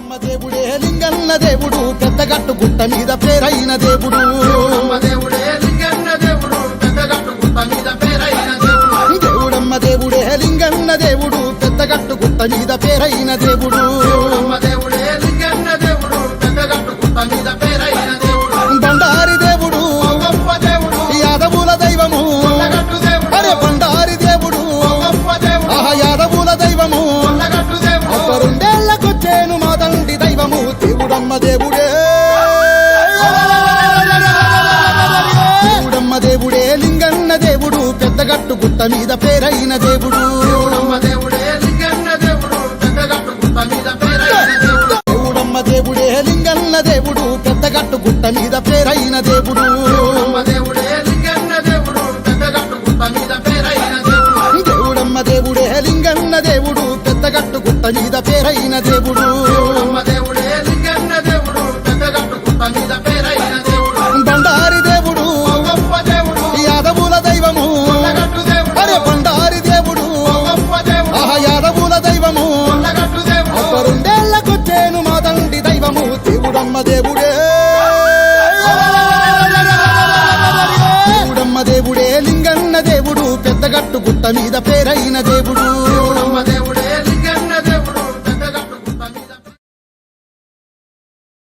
దేవుడమ్మ దేవుడే లింగన్న దేవుడు పెద్దగట్టు గుట్ట మీద పేరైన దేవుడు. దేవుడే లింగన్న దేవుడు పెద్దగట్టు గుట్ట మీద పేరైన దేవుడు. దేవుడమ్మ దేవుడే లింగన్న దేవుడు పెద్దగట్టు గుట్ట మీద పేరైన దేవుడు. దేవుడే లింగన్న దేవుడు పెద్దగట్టు గుట్ట మీద పేరైన దేవుడు. బండారి దేవుడు గొప్ప దేవుడు యాదవుల దైవము. అరే బండారి దేవుడు ఆహా యాదవుల దైవము. రెండేళ్లకొచ్చేను మా తండ్రి దైవము దేవుడమ్మ దేవుడే. దేవుడమ్మ దేవుడే లింగన్న దేవుడు పెద్దగట్టు గుట్ట మీద పేరైన దేవుడు. దేవుడే లింగన్న దేవుడు పెద్దగట్టు గుట్ట మీద పేరైన దేవుడు. దేవుడమ్మ దేవుడే లింగన్న దేవుడు పెద్దగట్టు గుట్ట మీద పేరైన దేవుడు. దేవుడే లింగన్న దేవుడు పెద్దగట్టు గుట్ట మీద పేరైన దేవుడు. దేవుడమ్మ దేవుడే లింగన్న దేవుడు పెద్దగట్టు గుట్ట మీద పేరైన దేవుడు. దేవుడే లింగన్న దేవుడు పెద్దగట్టు గుట్ట మీద పేరైన దేవుడు. బండారి దేవుడు గొప్ప దేవుడు యాదవుల దైవము. అరే బండారి దేవుడు ఆహా యాదవుల దైవము. రెండేళ్లకొచ్చేను మా తండ్రి దైవము దేవుడమ్మ దేవుడే. దేవుడమ్మ దేవుడే లింగన్న దేవుడు పెద్దగట్టు గుట్ట మీద పేరైన దేవుడు.